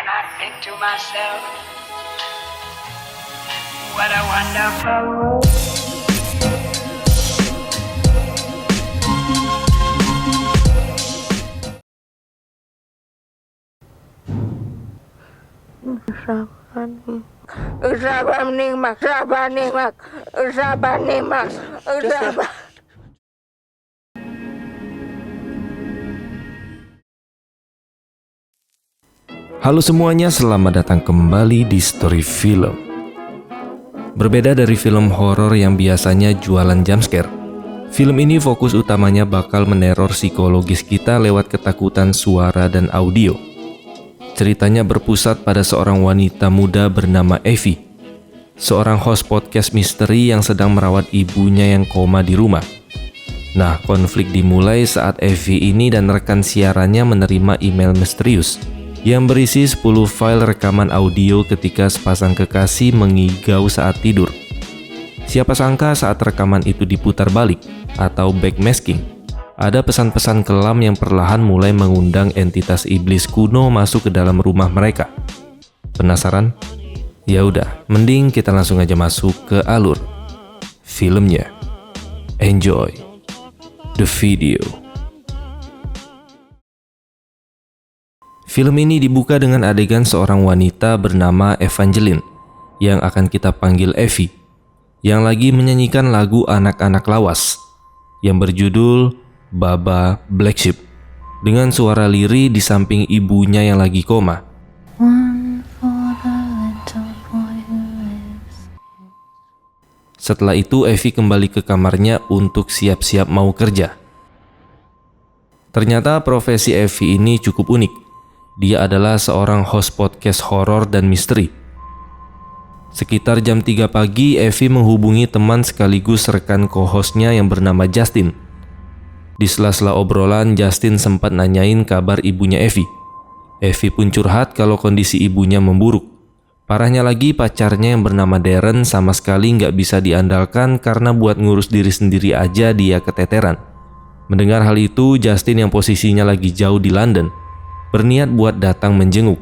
and I think to myself, what a wonderful world. Halo semuanya, selamat datang kembali di Story Film. Berbeda dari film horor yang biasanya jualan jumpscare, film ini fokus utamanya bakal meneror psikologis kita lewat ketakutan suara dan audio. Ceritanya berpusat pada seorang wanita muda bernama Evie, seorang host podcast misteri yang sedang merawat ibunya yang koma di rumah. Nah, konflik dimulai saat Evie ini dan rekan siarannya menerima email misterius yang berisi 10 file rekaman audio ketika sepasang kekasih mengigau saat tidur. Siapa sangka saat rekaman itu diputar balik atau backmasking, ada pesan-pesan kelam yang perlahan mulai mengundang entitas iblis kuno masuk ke dalam rumah mereka. Penasaran? Ya udah, mending kita langsung aja masuk ke alur filmnya. Enjoy the video. Film ini dibuka dengan adegan seorang wanita bernama Evangeline, yang akan kita panggil Evie, yang lagi menyanyikan lagu anak-anak lawas, yang berjudul Baba Black Sheep, dengan suara lirih di samping ibunya yang lagi koma. Setelah itu Evie kembali ke kamarnya untuk siap-siap mau kerja. Ternyata profesi Evie ini cukup unik. Dia adalah seorang host podcast horor dan misteri. Sekitar jam 3 pagi, Evie menghubungi teman sekaligus rekan co-hostnya yang bernama Justin. Di sela-sela obrolan, Justin sempat nanyain kabar ibunya Evie. Evie pun curhat kalau kondisi ibunya memburuk. Parahnya lagi, pacarnya yang bernama Darren sama sekali nggak bisa diandalkan karena buat ngurus diri sendiri aja dia keteteran. Mendengar hal itu, Justin yang posisinya lagi jauh di London berniat buat datang menjenguk.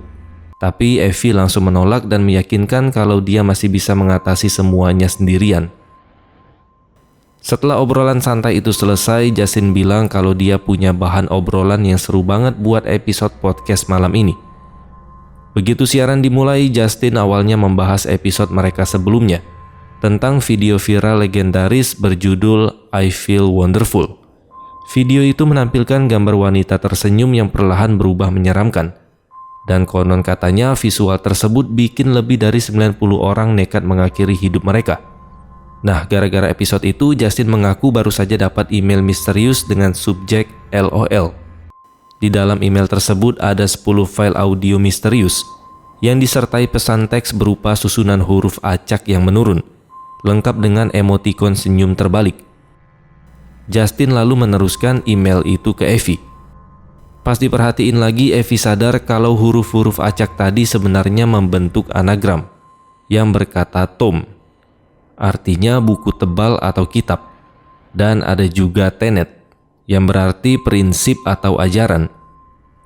Tapi Evie langsung menolak dan meyakinkan kalau dia masih bisa mengatasi semuanya sendirian. Setelah obrolan santai itu selesai, Justin bilang kalau dia punya bahan obrolan yang seru banget buat episode podcast malam ini. Begitu siaran dimulai, Justin awalnya membahas episode mereka sebelumnya tentang video viral legendaris berjudul I Feel Wonderful. Video itu menampilkan gambar wanita tersenyum yang perlahan berubah menyeramkan. Dan konon katanya visual tersebut bikin lebih dari 90 orang nekat mengakhiri hidup mereka. Nah, gara-gara episode itu, Justin mengaku baru saja dapat email misterius dengan subjek LOL. Di dalam email tersebut ada 10 file audio misterius yang disertai pesan teks berupa susunan huruf acak yang menurun, lengkap dengan emotikon senyum terbalik. Justin lalu meneruskan email itu ke Evie. Pas diperhatiin lagi, Evie sadar kalau huruf-huruf acak tadi sebenarnya membentuk anagram yang berkata Tom, artinya buku tebal atau kitab, dan ada juga Tenet yang berarti prinsip atau ajaran.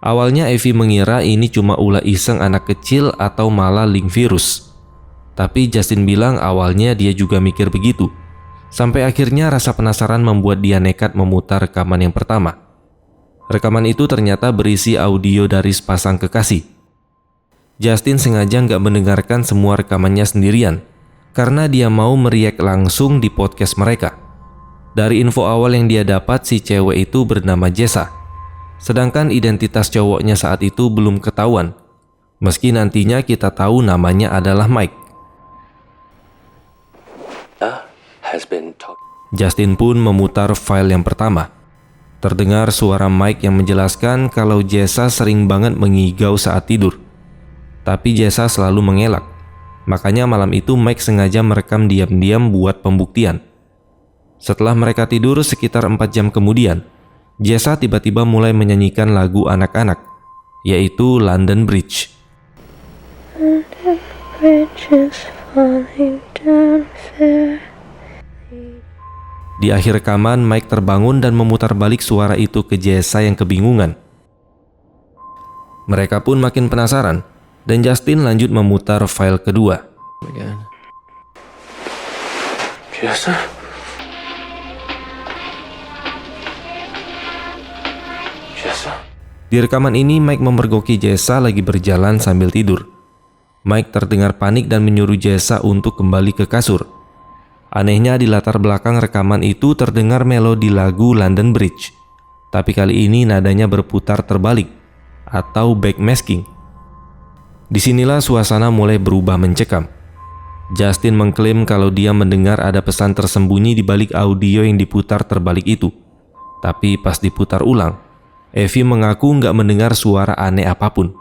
Awalnya Evie mengira ini cuma ulah iseng anak kecil atau malah link virus. Tapi Justin bilang awalnya dia juga mikir begitu. Sampai akhirnya rasa penasaran membuat dia nekat memutar rekaman yang pertama. Rekaman itu ternyata berisi audio dari sepasang kekasih. Justin sengaja nggak mendengarkan semua rekamannya sendirian, karena dia mau meriak langsung di podcast mereka. Dari info awal yang dia dapat, si cewek itu bernama Jessa. Sedangkan identitas cowoknya saat itu belum ketahuan, meski nantinya kita tahu namanya adalah Mike. Justin pun memutar file yang pertama. Terdengar suara Mike yang menjelaskan kalau Jessa sering banget mengigau saat tidur. Tapi Jessa selalu mengelak. Makanya malam itu Mike sengaja merekam diam-diam buat pembuktian. Setelah mereka tidur sekitar 4 jam kemudian, Jessa tiba-tiba mulai menyanyikan lagu anak-anak, yaitu London Bridge. London Bridge is falling down there. Di akhir rekaman, Mike terbangun dan memutar balik suara itu ke Jessa yang kebingungan. Mereka pun makin penasaran. dan Justin lanjut memutar file kedua. Jessa? Di rekaman ini Mike memergoki Jessa lagi berjalan sambil tidur. Mike terdengar panik dan menyuruh Jessa untuk kembali ke kasur. Anehnya di latar belakang rekaman itu terdengar melodi lagu London Bridge. Tapi kali ini nadanya berputar terbalik atau backmasking. Disinilah suasana mulai berubah mencekam. Justin mengklaim kalau dia mendengar ada pesan tersembunyi di balik audio yang diputar terbalik itu. Tapi pas diputar ulang, Evie mengaku nggak mendengar suara aneh apapun.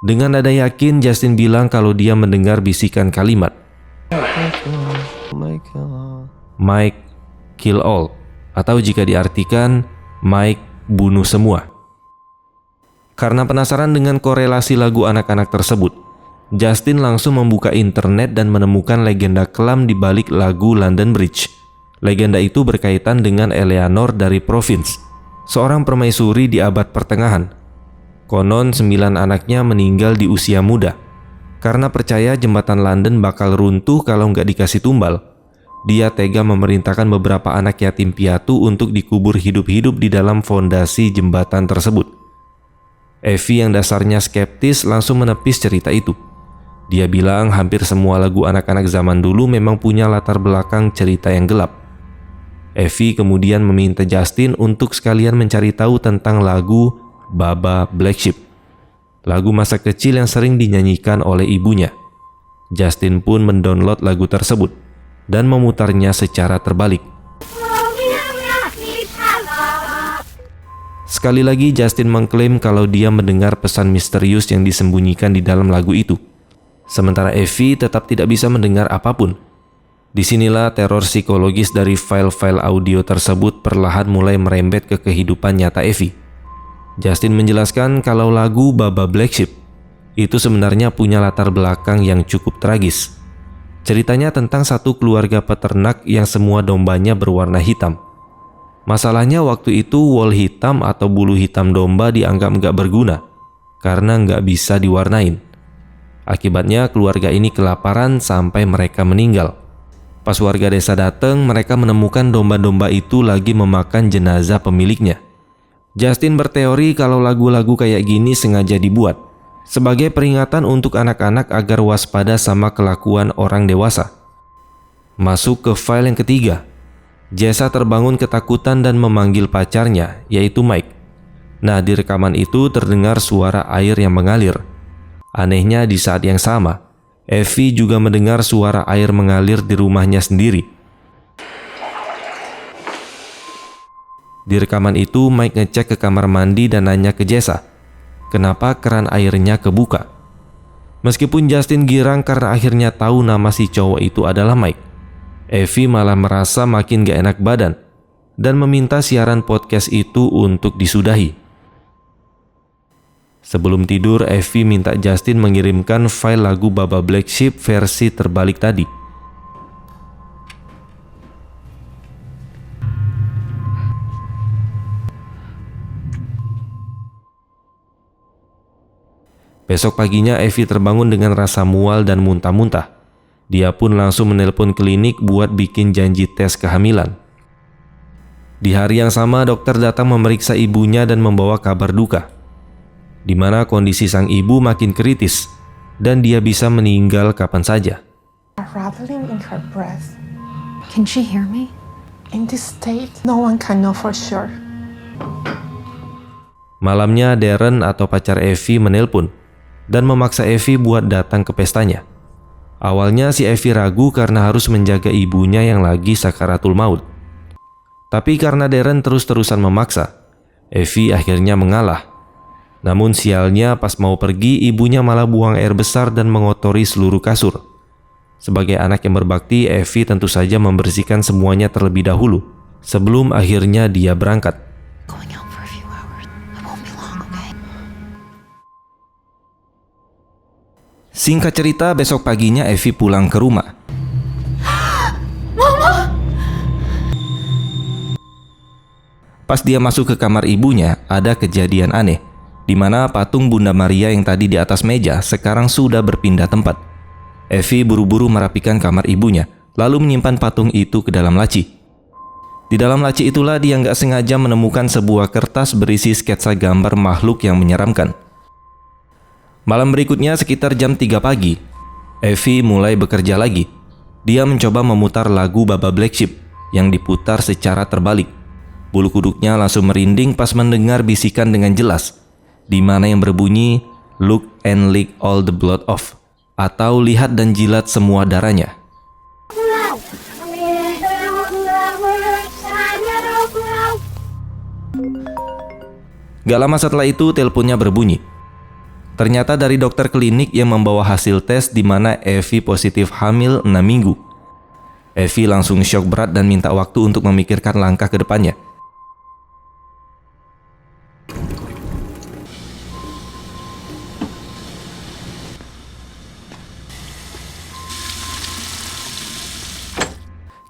Dengan nada yakin, Justin bilang kalau dia mendengar bisikan kalimat, Mike, kill all, atau jika diartikan, Mike, bunuh semua. Karena penasaran dengan korelasi lagu anak-anak tersebut, Justin langsung membuka internet dan menemukan legenda kelam di balik lagu London Bridge. Legenda itu berkaitan dengan Eleanor dari Provence, seorang permaisuri di abad pertengahan. Konon 9 anaknya meninggal di usia muda. Karena percaya jembatan London bakal runtuh kalau nggak dikasih tumbal, dia tega memerintahkan beberapa anak yatim piatu untuk dikubur hidup-hidup di dalam fondasi jembatan tersebut. Evie yang dasarnya skeptis langsung menepis cerita itu. Dia bilang hampir semua lagu anak-anak zaman dulu memang punya latar belakang cerita yang gelap. Evie kemudian meminta Justin untuk sekalian mencari tahu tentang lagu Baba Black Sheep, lagu masa kecil yang sering dinyanyikan oleh ibunya. Justin pun mendownload lagu tersebut dan memutarnya secara terbalik. Sekali lagi Justin mengklaim kalau dia mendengar pesan misterius yang disembunyikan di dalam lagu itu. Sementara Evie tetap tidak bisa mendengar apapun. Disinilah teror psikologis dari file-file audio tersebut perlahan mulai merembet ke kehidupan nyata Evie. Justin menjelaskan kalau lagu Baba Black Sheep itu sebenarnya punya latar belakang yang cukup tragis. Ceritanya tentang satu keluarga peternak yang semua dombanya berwarna hitam. Masalahnya waktu itu wol hitam atau bulu hitam domba dianggap nggak berguna karena nggak bisa diwarnain. Akibatnya keluarga ini kelaparan sampai mereka meninggal. Pas warga desa datang, mereka menemukan domba-domba itu lagi memakan jenazah pemiliknya. Justin berteori kalau lagu-lagu kayak gini sengaja dibuat sebagai peringatan untuk anak-anak agar waspada sama kelakuan orang dewasa. Masuk ke file yang ketiga, Jessa terbangun ketakutan dan memanggil pacarnya, yaitu Mike. Nah, di rekaman itu terdengar suara air yang mengalir. Anehnya di saat yang sama, Evie juga mendengar suara air mengalir di rumahnya sendiri. Di rekaman itu, Mike ngecek ke kamar mandi dan nanya ke Jessa, kenapa keran airnya kebuka. Meskipun Justin girang karena akhirnya tahu nama si cowok itu adalah Mike, Evie malah merasa makin gak enak badan dan meminta siaran podcast itu untuk disudahi. Sebelum tidur, Evie minta Justin mengirimkan file lagu Baba Black Sheep versi terbalik tadi. Besok paginya Evie terbangun dengan rasa mual dan muntah-muntah. Dia pun langsung menelpon klinik buat bikin janji tes kehamilan. Di hari yang sama, dokter datang memeriksa ibunya dan membawa kabar duka, di mana kondisi sang ibu makin kritis dan dia bisa meninggal kapan saja. Rattling in her breath. Can she hear me? In this state, no one can know for sure. Malamnya Darren atau pacar Evie menelpon dan memaksa Evie buat datang ke pestanya. Awalnya si Evie ragu karena harus menjaga ibunya yang lagi sakaratul maut. Tapi karena Darren terus-terusan memaksa, Evie akhirnya mengalah. Namun sialnya pas mau pergi, ibunya malah buang air besar dan mengotori seluruh kasur. Sebagai anak yang berbakti, Evie tentu saja membersihkan semuanya terlebih dahulu sebelum akhirnya dia berangkat. Going out for a few hours. I won't be long, okay? Singkat cerita, besok paginya Evie pulang ke rumah. Mama! Pas dia masuk ke kamar ibunya, ada kejadian aneh. di mana patung Bunda Maria yang tadi di atas meja sekarang sudah berpindah tempat. Effie buru-buru merapikan kamar ibunya, lalu menyimpan patung itu ke dalam laci. Di dalam laci itulah dia nggak sengaja menemukan sebuah kertas berisi sketsa gambar makhluk yang menyeramkan. Malam berikutnya sekitar jam 3 pagi, Effie mulai bekerja lagi. Dia mencoba memutar lagu Baba Black Sheep yang diputar secara terbalik. Bulu kuduknya langsung merinding pas mendengar bisikan dengan jelas, di mana yang berbunyi, "Look and lick all the blood off," atau lihat dan jilat semua darahnya. Gak lama setelah itu teleponnya berbunyi. Ternyata dari dokter klinik yang membawa hasil tes di mana Effie positif hamil 6 minggu. Effie langsung syok berat dan minta waktu untuk memikirkan langkah ke depannya.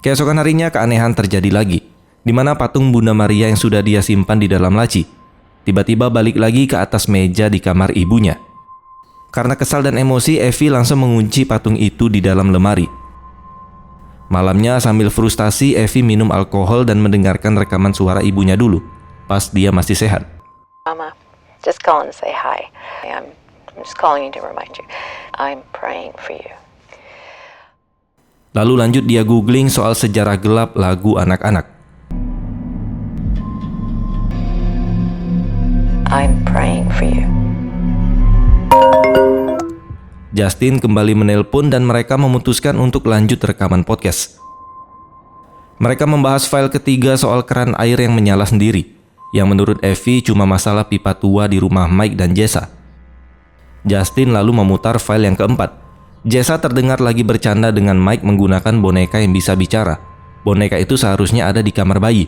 Keesokan harinya keanehan terjadi lagi, di mana patung Bunda Maria yang sudah dia simpan di dalam laci tiba-tiba balik lagi ke atas meja di kamar ibunya. Karena kesal dan emosi, Effie langsung mengunci patung itu di dalam lemari. Malamnya sambil frustasi, Effie minum alkohol dan mendengarkan rekaman suara ibunya dulu, pas dia masih sehat. Mama, just calling to say hi. I'm just calling you to remind you. I'm praying for you. Lalu lanjut dia googling soal sejarah gelap lagu anak-anak. I'm praying for you. Justin kembali menelpon dan mereka memutuskan untuk lanjut rekaman podcast. Mereka membahas file ketiga soal keran air yang menyala sendiri, yang menurut Effie cuma masalah pipa tua di rumah Mike dan Jessa. Justin lalu memutar file yang keempat. Jessa terdengar lagi bercanda dengan Mike menggunakan boneka yang bisa bicara. Boneka itu seharusnya ada di kamar bayi,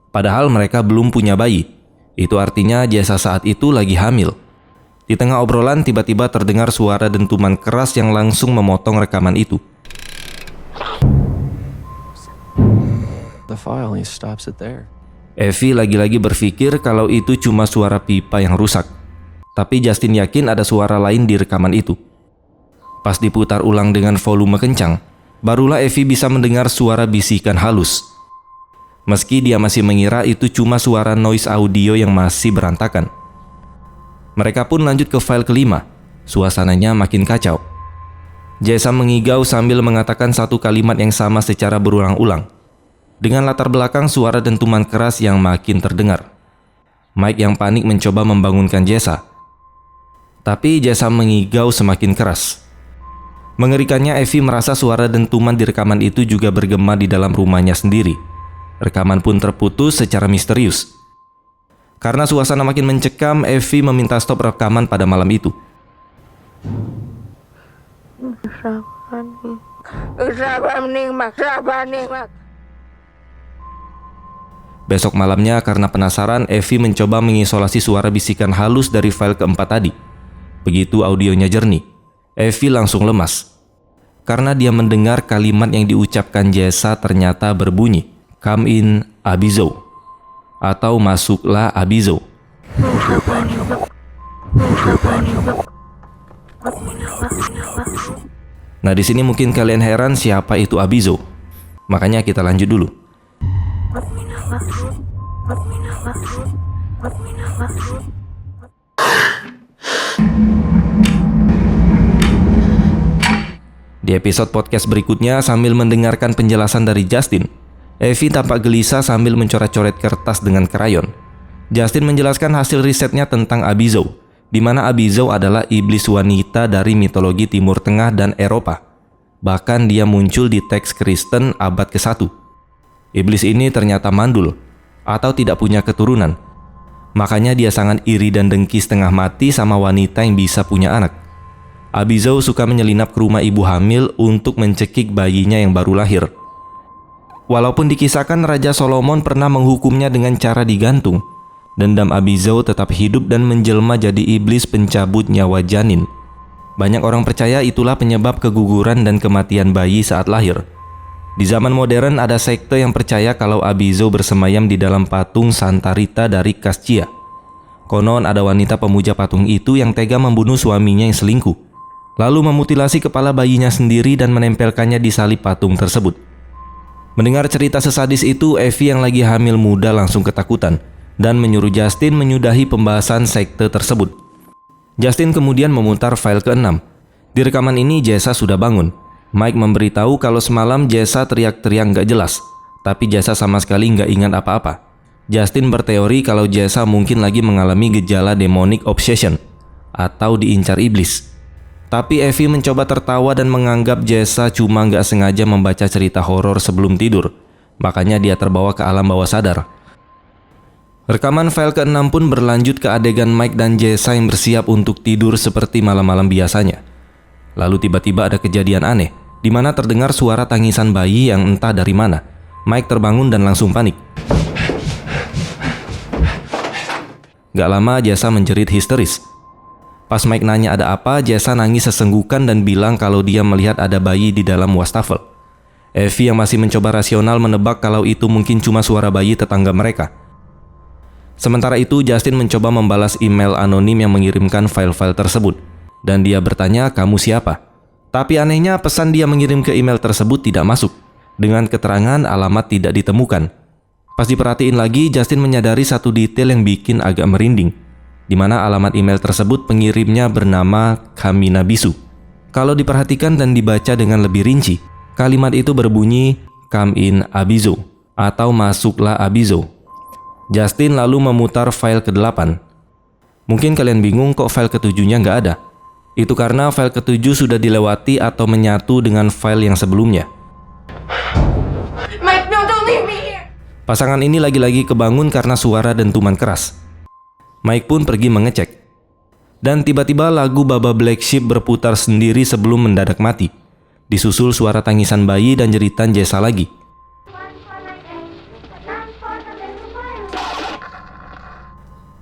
padahal mereka belum punya bayi. Itu artinya Jessa saat itu lagi hamil. Di tengah obrolan tiba-tiba terdengar suara dentuman keras yang langsung memotong rekaman itu. The file, he stops it there. Effie lagi-lagi berpikir kalau itu cuma suara pipa yang rusak. Tapi Justin yakin ada suara lain di rekaman itu. Pas diputar ulang dengan volume kencang, barulah Effie bisa mendengar suara bisikan halus. Meski dia masih mengira itu cuma suara noise audio yang masih berantakan. Mereka pun lanjut ke file kelima. Suasananya makin kacau. Jessa mengigau sambil mengatakan satu kalimat yang sama secara berulang-ulang, dengan latar belakang suara dentuman keras yang makin terdengar. Mike yang panik mencoba membangunkan Jessa, tapi Jessa mengigau semakin keras. Mengerikannya, Effie merasa suara dentuman di rekaman itu juga bergema di dalam rumahnya sendiri. Rekaman pun terputus secara misterius. Karena suasana makin mencekam, Effie meminta stop rekaman pada malam itu. Besok malamnya karena penasaran, Effie mencoba mengisolasi suara bisikan halus dari file keempat tadi. Begitu audionya jernih, Effie langsung lemas. Karena dia mendengar kalimat yang diucapkan Jessa ternyata berbunyi, "Come in, Abizo," atau "Masuklah, Abizo." Nah, di sini mungkin kalian heran siapa itu Abizo. Makanya kita lanjut dulu. Di episode podcast berikutnya, sambil mendengarkan penjelasan dari Justin, Effie tampak gelisah sambil mencoret-coret kertas dengan krayon. Justin menjelaskan hasil risetnya tentang Abizo, di mana Abizo adalah iblis wanita dari mitologi Timur Tengah dan Eropa. Bahkan dia muncul di teks Kristen abad ke-1. Iblis ini ternyata mandul atau tidak punya keturunan. Makanya dia sangat iri dan dengki setengah mati sama wanita yang bisa punya anak. Abizo suka menyelinap ke rumah ibu hamil untuk mencekik bayinya yang baru lahir. Walaupun dikisahkan Raja Solomon pernah menghukumnya dengan cara digantung, dendam Abizo tetap hidup dan menjelma jadi iblis pencabut nyawa janin. Banyak orang percaya itulah penyebab keguguran dan kematian bayi saat lahir. Di zaman modern ada sekte yang percaya kalau Abizo bersemayam di dalam patung Santa Rita dari Cascia. Konon ada wanita pemuja patung itu yang tega membunuh suaminya yang selingkuh, lalu memutilasi kepala bayinya sendiri dan menempelkannya di salib patung tersebut. Mendengar cerita sesadis itu, Evie yang lagi hamil muda langsung ketakutan dan menyuruh Justin menyudahi pembahasan sekte tersebut. Justin kemudian memutar file ke-6. Di rekaman ini Jessa sudah bangun. Mike memberitahu kalau semalam Jessa teriak-teriak gak jelas, tapi Jessa sama sekali gak ingat apa-apa. Justin berteori kalau Jessa mungkin lagi mengalami gejala demonic obsession atau diincar iblis. Tapi Evie mencoba tertawa dan menganggap Jessa cuma gak sengaja membaca cerita horor sebelum tidur. Makanya dia terbawa ke alam bawah sadar. Rekaman file ke-6 pun berlanjut ke adegan Mike dan Jessa yang bersiap untuk tidur seperti malam-malam biasanya. Lalu tiba-tiba ada kejadian aneh, di mana terdengar suara tangisan bayi yang entah dari mana. Mike terbangun dan langsung panik. Gak lama Jessa menjerit histeris. Pas Mike nanya ada apa, Jessa nangis sesenggukan dan bilang kalau dia melihat ada bayi di dalam wastafel. Evie yang masih mencoba rasional menebak kalau itu mungkin cuma suara bayi tetangga mereka. Sementara itu Justin mencoba membalas email anonim yang mengirimkan file-file tersebut. Dan dia bertanya, kamu siapa? Tapi anehnya pesan dia mengirim ke email tersebut tidak masuk, dengan keterangan alamat tidak ditemukan. Pas diperhatiin lagi, Justin menyadari satu detail yang bikin agak merinding, di mana alamat email tersebut pengirimnya bernama Kaminabisu. Kalau diperhatikan dan dibaca dengan lebih rinci, kalimat itu berbunyi "Come in Abizo" atau "Masuklah Abizo". Justin lalu memutar file ke-8. Mungkin kalian bingung kok file ke-7-nya nggak ada. Itu karena file ke-7 sudah dilewati atau menyatu dengan file yang sebelumnya. Mike, no, don't leave me here! Pasangan ini lagi-lagi kebangun karena suara dentuman keras. Mike pun pergi mengecek. Dan tiba-tiba lagu Baba Black Sheep berputar sendiri sebelum mendadak mati. Disusul suara tangisan bayi dan jeritan Jessa lagi.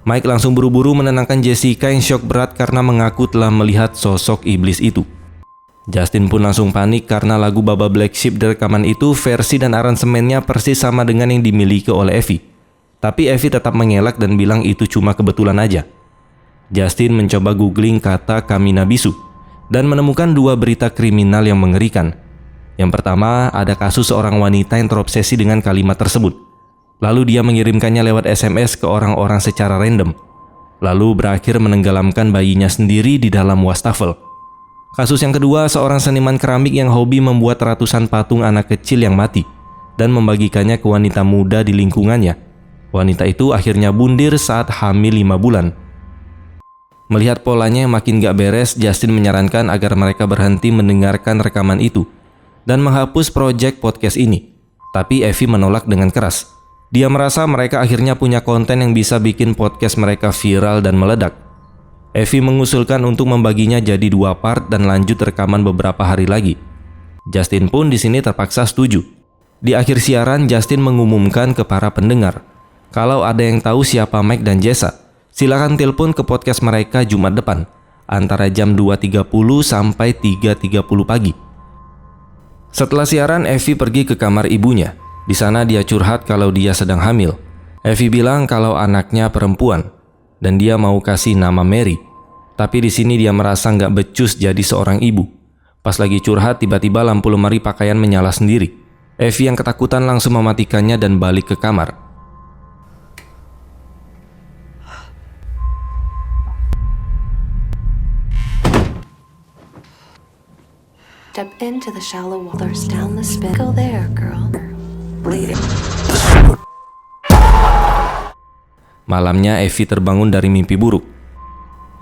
Mike langsung buru-buru menenangkan Jessica yang syok berat karena mengaku telah melihat sosok iblis itu. Justin pun langsung panik karena lagu Baba Black Sheep di rekaman itu versi dan aransemennya persis sama dengan yang dimiliki oleh Evie. Tapi Evie tetap mengelak dan bilang itu cuma kebetulan aja. Justin mencoba googling kata Kaminabisu dan menemukan dua berita kriminal yang mengerikan. Yang pertama, ada kasus seorang wanita yang terobsesi dengan kalimat tersebut. Lalu dia mengirimkannya lewat SMS ke orang-orang secara random. Lalu berakhir menenggelamkan bayinya sendiri di dalam wastafel. Kasus yang kedua, seorang seniman keramik yang hobi membuat ratusan patung anak kecil yang mati dan membagikannya ke wanita muda di lingkungannya. Wanita itu akhirnya bundir saat hamil 5 bulan. Melihat polanya yang makin gak beres, Justin menyarankan agar mereka berhenti mendengarkan rekaman itu dan menghapus proyek podcast ini. Tapi Evie menolak dengan keras. Dia merasa mereka akhirnya punya konten yang bisa bikin podcast mereka viral dan meledak. Evie mengusulkan untuk membaginya jadi 2 part dan lanjut rekaman beberapa hari lagi. Justin pun di sini terpaksa setuju. Di akhir siaran, Justin mengumumkan ke para pendengar, kalau ada yang tahu siapa Mike dan Jessa, silakan telepon ke podcast mereka Jumat depan, antara jam 2.30 sampai 3.30 pagi. Setelah siaran, Evie pergi ke kamar ibunya. Di sana dia curhat kalau dia sedang hamil. Evie bilang kalau anaknya perempuan dan dia mau kasih nama Mary. Tapi di sini dia merasa nggak becus jadi seorang ibu. Pas lagi curhat, tiba-tiba lampu lemari pakaian menyala sendiri. Evie yang ketakutan langsung mematikannya dan balik ke kamar. Step into the shallow waters down the spin. Go there, girl. Bleeding. Malamnya Evie terbangun dari mimpi buruk.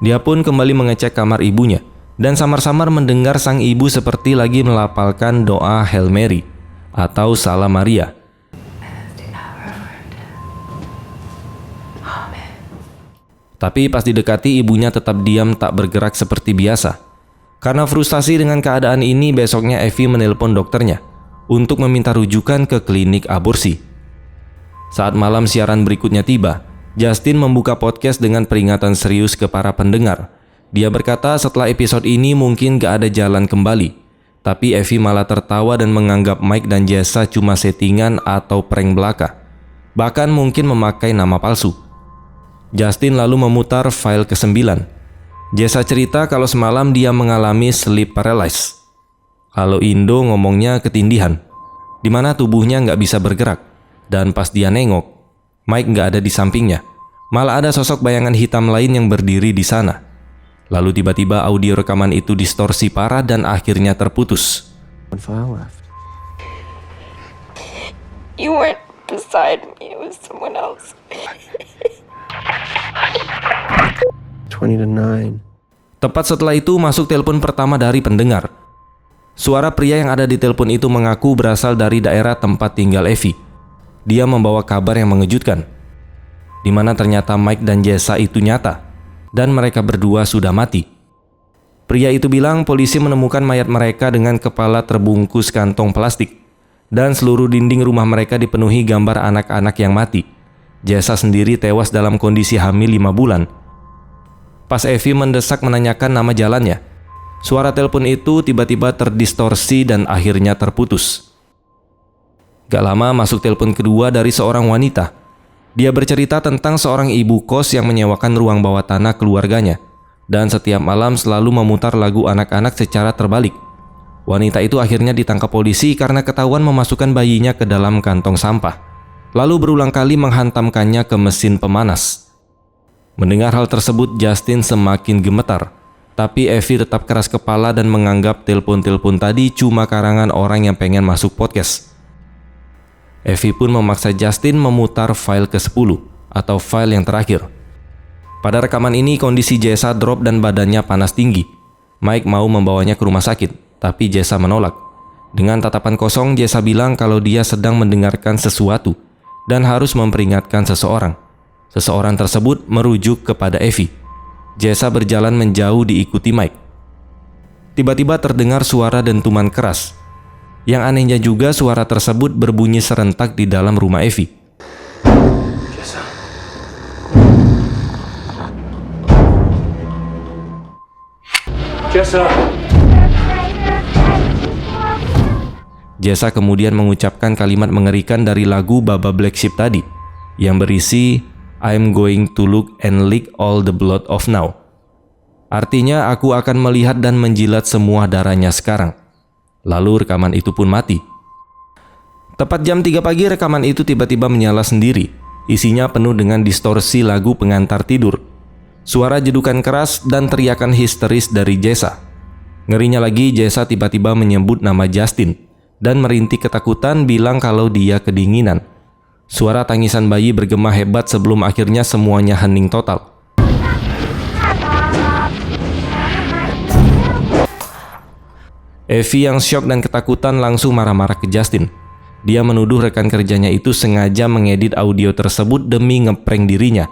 Dia pun kembali mengecek kamar ibunya dan samar-samar mendengar sang ibu seperti lagi melafalkan doa Hail Mary atau Salam Maria. Tapi pas didekati, ibunya tetap diam tak bergerak seperti biasa. Karena frustasi dengan keadaan ini, besoknya Evie menelpon dokternya untuk meminta rujukan ke klinik aborsi. Saat malam siaran berikutnya tiba, Justin membuka podcast dengan peringatan serius ke para pendengar. Dia berkata setelah episode ini mungkin gak ada jalan kembali. Tapi Evie malah tertawa dan menganggap Mike dan Jessa cuma settingan atau prank belaka. Bahkan mungkin memakai nama palsu. Justin lalu memutar file ke-9. Jessa cerita kalau semalam dia mengalami sleep paralysis. Kalau Indo ngomongnya ketindihan, di mana tubuhnya nggak bisa bergerak. Dan pas dia nengok, Mike nggak ada di sampingnya. Malah ada sosok bayangan hitam lain yang berdiri di sana. Lalu tiba-tiba audio rekaman itu distorsi parah dan akhirnya terputus. One file left. You weren't beside me, it was someone else. 20 to 9. Tepat setelah itu masuk telepon pertama dari pendengar. Suara pria yang ada di telepon itu mengaku berasal dari daerah tempat tinggal Evie. Dia membawa kabar yang mengejutkan, di mana ternyata Mike dan Jessa itu nyata, dan mereka berdua sudah mati. Pria itu bilang polisi menemukan mayat mereka dengan kepala terbungkus kantong plastik, dan seluruh dinding rumah mereka dipenuhi gambar anak-anak yang mati. Jessa sendiri tewas dalam kondisi hamil 5 bulan. Pas Evie mendesak menanyakan nama jalannya, suara telepon itu tiba-tiba terdistorsi dan akhirnya terputus. Gak lama masuk telepon kedua dari seorang wanita. Dia bercerita tentang seorang ibu kos yang menyewakan ruang bawah tanah keluarganya, dan setiap malam selalu memutar lagu anak-anak secara terbalik. Wanita itu akhirnya ditangkap polisi karena ketahuan memasukkan bayinya ke dalam kantong sampah, lalu berulang kali menghantamkannya ke mesin pemanas. Mendengar hal tersebut, Justin semakin gemetar, tapi Evie tetap keras kepala dan menganggap telepon-telepon tadi cuma karangan orang yang pengen masuk podcast. Evie pun memaksa Justin memutar file ke-10 atau file yang terakhir. Pada rekaman ini kondisi Jessa drop dan badannya panas tinggi. Mike mau membawanya ke rumah sakit, tapi Jessa menolak. Dengan tatapan kosong, Jessa bilang kalau dia sedang mendengarkan sesuatu dan harus memperingatkan seseorang. Seseorang tersebut merujuk kepada Evie. Jessa berjalan menjauh diikuti Mike. Tiba-tiba terdengar suara dentuman keras. Yang anehnya juga suara tersebut berbunyi serentak di dalam rumah Evie. Jessa kemudian mengucapkan kalimat mengerikan dari lagu Baba Black Sheep tadi, yang berisi I'm going to look and lick all the blood of now. Artinya aku akan melihat dan menjilat semua darahnya sekarang. Lalu rekaman itu pun mati. Tepat jam 3 pagi rekaman itu tiba-tiba menyala sendiri. Isinya penuh dengan distorsi lagu pengantar tidur, suara jedukan keras dan teriakan histeris dari Jessa. Ngerinya lagi, Jessa tiba-tiba menyebut nama Justin dan merintih ketakutan bilang kalau dia kedinginan. Suara tangisan bayi bergema hebat sebelum akhirnya semuanya hening total. Evie yang syok dan ketakutan langsung marah-marah ke Justin. Dia menuduh rekan kerjanya itu sengaja mengedit audio tersebut demi ngeprank dirinya.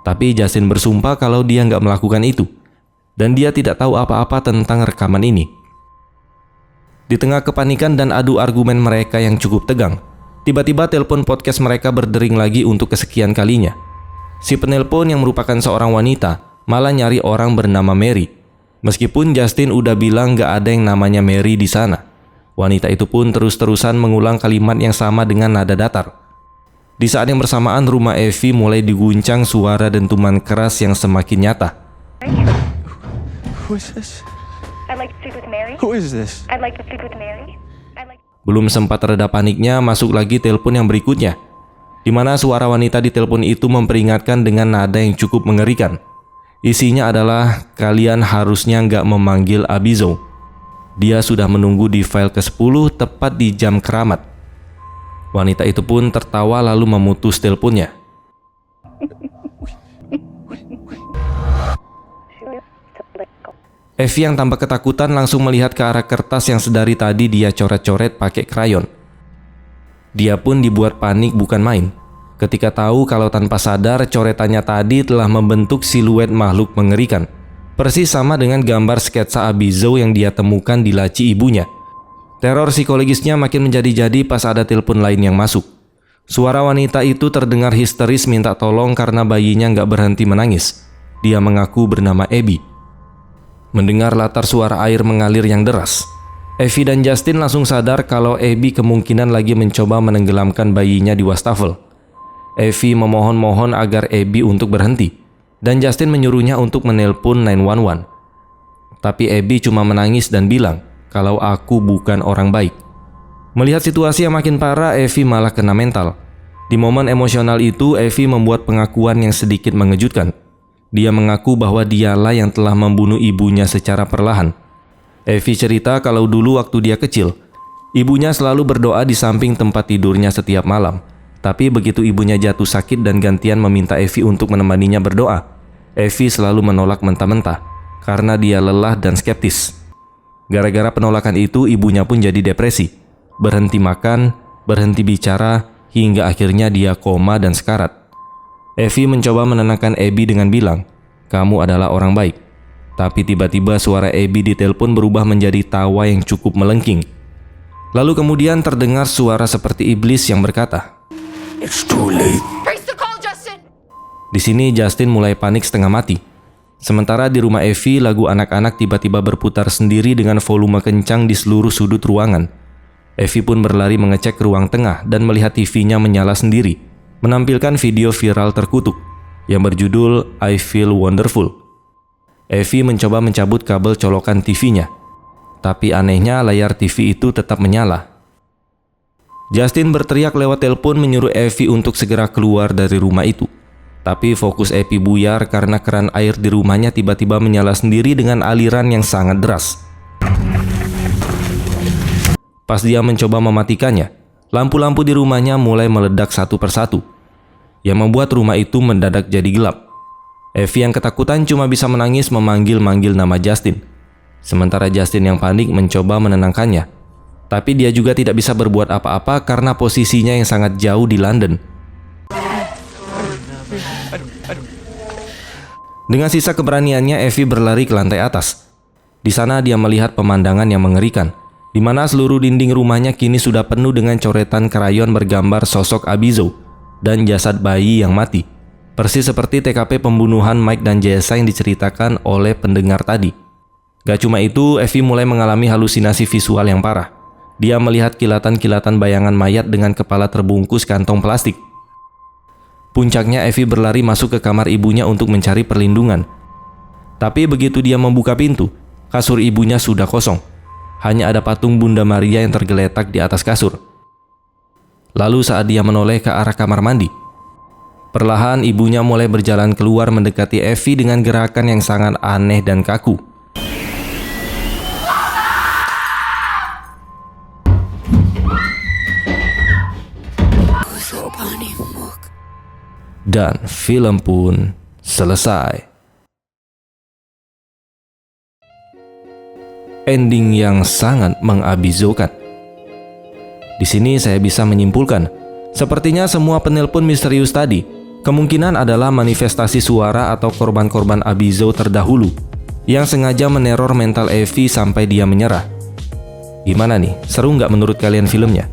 Tapi Justin bersumpah kalau dia nggak melakukan itu, dan dia tidak tahu apa-apa tentang rekaman ini. Di tengah kepanikan dan adu argumen mereka yang cukup tegang, tiba-tiba telepon podcast mereka berdering lagi untuk kesekian kalinya. Si penelpon yang merupakan seorang wanita malah nyari orang bernama Mary. Meskipun Justin udah bilang gak ada yang namanya Mary di sana, wanita itu pun terus-terusan mengulang kalimat yang sama dengan nada datar. Di saat yang bersamaan, rumah Evie mulai diguncang suara dentuman keras yang semakin nyata. Who is this? I'd like to speak with Mary. Who is this? I'd like to speak with Mary. Belum sempat reda paniknya, masuk lagi telepon yang berikutnya, di mana suara wanita di telepon itu memperingatkan dengan nada yang cukup mengerikan. Isinya adalah, kalian harusnya nggak memanggil Abizo. Dia sudah menunggu di file ke-10 tepat di jam keramat. Wanita itu pun tertawa lalu memutus teleponnya. Evie yang tampak ketakutan langsung melihat ke arah kertas yang sedari tadi dia coret-coret pakai krayon. Dia pun dibuat panik bukan main ketika tahu kalau tanpa sadar coretannya tadi telah membentuk siluet makhluk mengerikan, persis sama dengan gambar sketsa Abizo yang dia temukan di laci ibunya. Teror psikologisnya makin menjadi-jadi pas ada telepon lain yang masuk. Suara wanita itu terdengar histeris minta tolong karena bayinya nggak berhenti menangis. Dia mengaku bernama Abby. Mendengar latar suara air mengalir yang deras, Evie dan Justin langsung sadar kalau Abby kemungkinan lagi mencoba menenggelamkan bayinya di wastafel. Evie memohon-mohon agar Abby untuk berhenti, dan Justin menyuruhnya untuk menelpon 911. Tapi Abby cuma menangis dan bilang kalau aku bukan orang baik. Melihat situasi yang makin parah, Evie malah kena mental. Di momen emosional itu, Evie membuat pengakuan yang sedikit mengejutkan. Dia mengaku bahwa dialah yang telah membunuh ibunya secara perlahan. Evie cerita kalau dulu waktu dia kecil, ibunya selalu berdoa di samping tempat tidurnya setiap malam. Tapi begitu ibunya jatuh sakit dan gantian meminta Evie untuk menemaninya berdoa, Evie selalu menolak mentah-mentah karena dia lelah dan skeptis. Gara-gara penolakan itu, ibunya pun jadi depresi, berhenti makan, berhenti bicara, hingga akhirnya dia koma dan sekarat. Evie mencoba menenangkan Abby dengan bilang, "Kamu adalah orang baik." Tapi tiba-tiba suara Abby di telepon berubah menjadi tawa yang cukup melengking. Lalu kemudian terdengar suara seperti iblis yang berkata, "It's too late." Di sini Justin mulai panik setengah mati. Sementara di rumah Evie, lagu anak-anak tiba-tiba berputar sendiri dengan volume kencang di seluruh sudut ruangan. Evie pun berlari mengecek ke ruang tengah dan melihat TV-nya menyala sendiri, menampilkan video viral terkutuk yang berjudul I Feel Wonderful. Evie mencoba mencabut kabel colokan TV-nya, tapi anehnya layar TV itu tetap menyala. Justin berteriak lewat telepon menyuruh Evie untuk segera keluar dari rumah itu. Tapi fokus Evie buyar karena keran air di rumahnya tiba-tiba menyala sendiri dengan aliran yang sangat deras. Pas dia mencoba mematikannya, lampu-lampu di rumahnya mulai meledak satu persatu, yang membuat rumah itu mendadak jadi gelap. Evie yang ketakutan cuma bisa menangis memanggil-manggil nama Justin. Sementara Justin yang panik mencoba menenangkannya. Tapi dia juga tidak bisa berbuat apa-apa karena posisinya yang sangat jauh di London. Dengan sisa keberaniannya, Evie berlari ke lantai atas. Di sana dia melihat pemandangan yang mengerikan, di mana seluruh dinding rumahnya kini sudah penuh dengan coretan krayon bergambar sosok Abizo dan jasad bayi yang mati. Persis seperti TKP pembunuhan Mike dan Jessa yang diceritakan oleh pendengar tadi. Gak cuma itu, Evie mulai mengalami halusinasi visual yang parah. Dia melihat kilatan-kilatan bayangan mayat dengan kepala terbungkus kantong plastik. Puncaknya, Evie berlari masuk ke kamar ibunya untuk mencari perlindungan. Tapi begitu dia membuka pintu, kasur ibunya sudah kosong. Hanya ada patung Bunda Maria yang tergeletak di atas kasur. Lalu saat dia menoleh ke arah kamar mandi, perlahan ibunya mulai berjalan keluar mendekati Evie dengan gerakan yang sangat aneh dan kaku. Dan film pun selesai. Ending yang sangat mengabizokan. Di sini saya bisa menyimpulkan, sepertinya semua penelpon misterius tadi kemungkinan adalah manifestasi suara atau korban-korban Abizo terdahulu yang sengaja meneror mental Evie sampai dia menyerah. Gimana nih, seru nggak menurut kalian filmnya?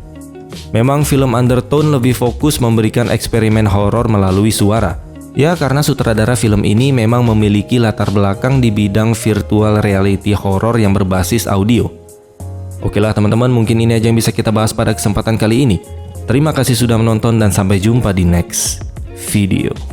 Memang film Undertone lebih fokus memberikan eksperimen horor melalui suara. Ya, karena sutradara film ini memang memiliki latar belakang di bidang virtual reality horror yang berbasis audio. Oke lah teman-teman, mungkin ini aja yang bisa kita bahas pada kesempatan kali ini. Terima kasih sudah menonton dan sampai jumpa di next video.